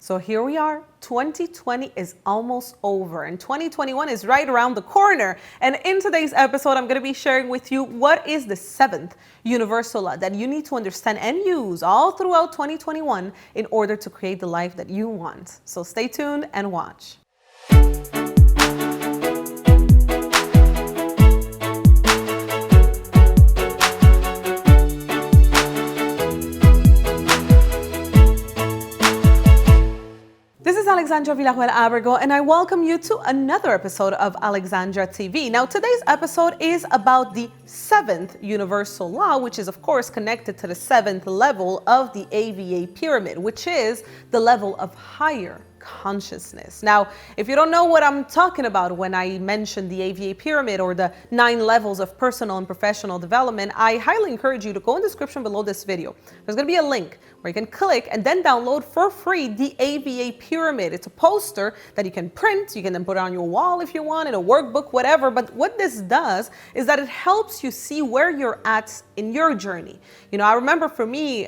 So here we are, 2020 is almost over and 2021 is right around the corner. And in today's episode, I'm going to be sharing with you what is the 7th universal law that you need to understand and use all throughout 2021 in order to create the life that you want. So stay tuned and watch. This is Alexandra Villarroel Abrego, and I welcome you to another episode of AlexandraTV. Now, today's episode is about the 7th universal law, which is, of course, connected to the 7th level of the A.V.A. pyramid, which is the level of higher consciousness. Now, if you don't know what I'm talking about when I mention the A.V.A. pyramid or the 9 levels of personal and professional development, I highly encourage you to go in the description below this video. There's going to be a link where you can click and then download for free the A.V.A. pyramid. It's a poster that you can print. You can then put it on your wall if you want, in a workbook, whatever. But what this does is that it helps you see where you're at in your journey. I remember for me,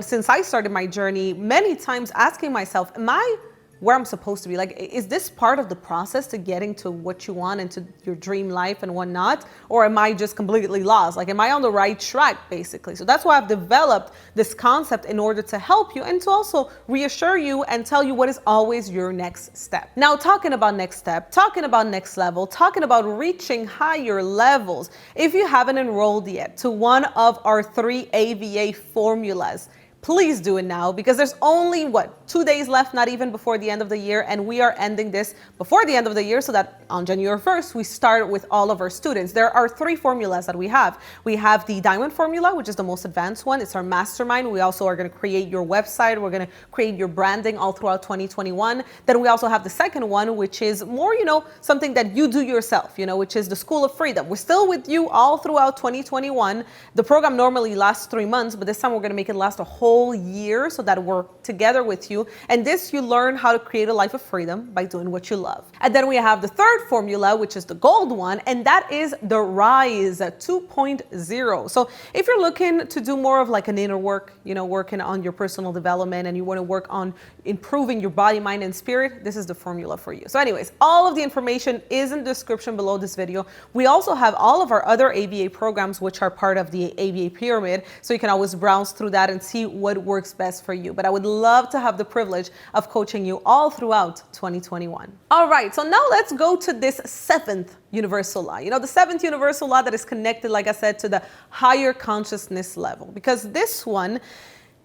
since I started my journey, many times asking myself, am I where I'm supposed to be? Like, is this part of the process to getting to what you want and to your dream life and whatnot? Or am I just completely lost? Like, am I on the right track, basically? So that's why I've developed this concept in order to help you and to also reassure you and tell you what is always your next step. Now, talking about next step, talking about next level, talking about reaching higher levels, if you haven't enrolled yet to one of our 3 A.V.A. formulas, please do it now, because there's only 2 days left, not even before the end of the year, and we are ending this before the end of the year so that on January 1st we start with all of our students. There are 3 formulas that we have. We have the diamond formula, which is the most advanced one. It's our mastermind. We also are going to create your website. We're going to create your branding all throughout 2021. Then we also have the second one, which is more, something that you do yourself, which is the School of Freedom. We're still with you all throughout 2021. The program normally lasts 3 months, but this time we're going to make it last a whole year so that we're together with you. And this, you learn how to create a life of freedom by doing what you love. And then we have the third formula, which is the gold one, and that is the Rise 2.0. So if you're looking to do more of like an inner work, working on your personal development, and you want to work on improving your body, mind, and spirit, this is the formula for you. So anyways, all of the information is in the description below this video. We also have all of our other A.V.A. programs, which are part of the A.V.A. pyramid. So you can always browse through that and see what works best for you. But I would love to have the privilege of coaching you all throughout 2021. All right, so now let's go to this 7th universal law. The 7th universal law that is connected, like I said, to the higher consciousness level, because this one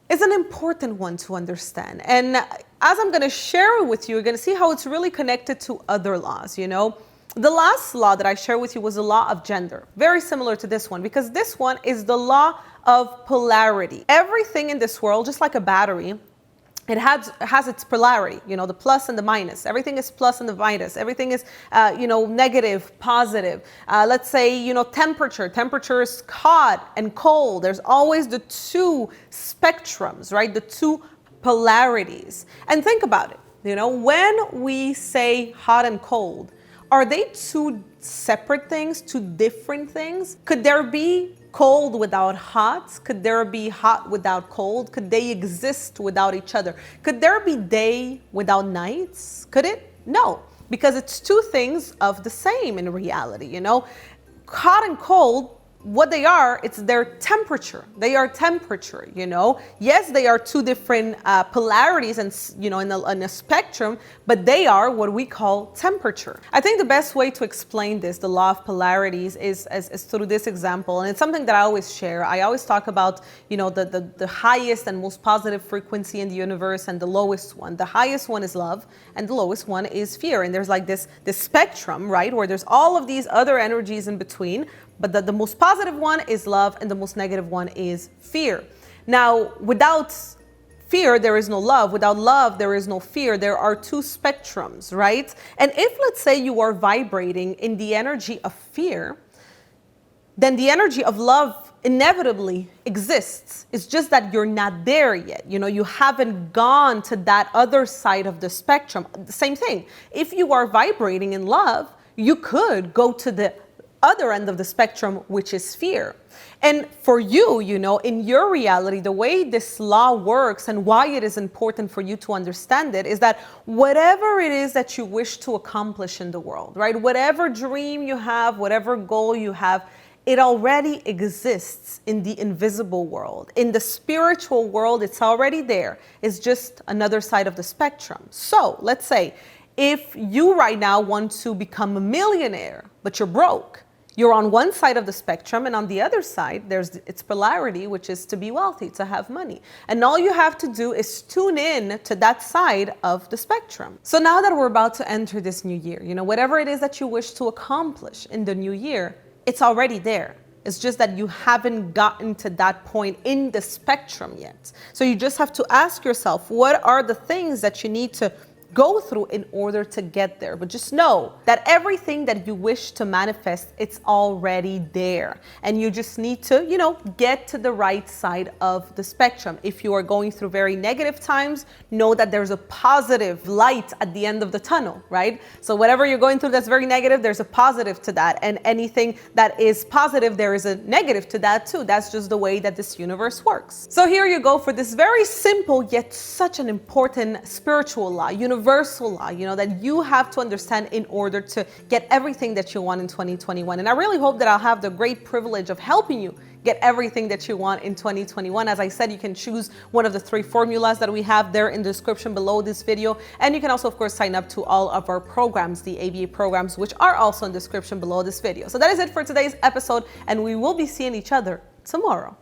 is an important one to understand. And as I'm going to share it with you, you're going to see how it's really connected to other laws. The last law that I shared with you was the law of gender, very similar to this one, because this one is the law of polarity. Everything in this world, just like a battery, it has its polarity, the plus and the minus. Everything is plus and the minus. Everything is, negative, positive. Let's say, temperature. Temperature is hot and cold. There's always the 2 spectrums, right? The 2 polarities. And think about it. When we say hot and cold, are they 2 separate things, 2 different things? Could there be cold without hot? Could there be hot without cold? Could they exist without each other? Could there be day without nights? Could it? No, because it's 2 things of the same in reality, Hot and cold, what they are, it's their temperature. They are temperature, Yes, they are 2 different polarities and, in a spectrum, but they are what we call temperature. I think the best way to explain this, the law of polarities, is through this example. And it's something that I always share. I always talk about, the highest and most positive frequency in the universe and the lowest one. The highest one is love and the lowest one is fear. And there's like this spectrum, right, where there's all of these other energies in between. But the most positive one is love and the most negative one is fear. Now, without fear, there is no love. Without love, there is no fear. There are 2 spectrums, right? And if, let's say, you are vibrating in the energy of fear, then the energy of love inevitably exists. It's just that you're not there yet. You haven't gone to that other side of the spectrum. The same thing. If you are vibrating in love, you could go to the other end of the spectrum, which is fear. And for you, in your reality, the way this law works and why it is important for you to understand it is that whatever it is that you wish to accomplish in the world, right? Whatever dream you have, whatever goal you have, it already exists in the invisible world. In the spiritual world, it's already there. It's just another side of the spectrum. So let's say if you right now want to become a millionaire, but you're broke, you're on one side of the spectrum, and on the other side, it's polarity, which is to be wealthy, to have money. And all you have to do is tune in to that side of the spectrum. So now that we're about to enter this new year, whatever it is that you wish to accomplish in the new year, it's already there. It's just that you haven't gotten to that point in the spectrum yet. So you just have to ask yourself, what are the things that you need to go through in order to get there? But just know that everything that you wish to manifest, it's already there. And you just need to, get to the right side of the spectrum. If you are going through very negative times, know that there's a positive light at the end of the tunnel, right? So whatever you're going through that's very negative, there's a positive to that. And anything that is positive, there is a negative to that too. That's just the way that this universe works. So here you go for this very simple yet such an important spiritual law, universal law, that you have to understand in order to get everything that you want in 2021. And I really hope that I'll have the great privilege of helping you get everything that you want in 2021. As I said, you can choose one of the 3 formulas that we have there in the description below this video. And you can also, of course, sign up to all of our programs, the A.V.A programs, which are also in the description below this video. So that is it for today's episode, and we will be seeing each other tomorrow.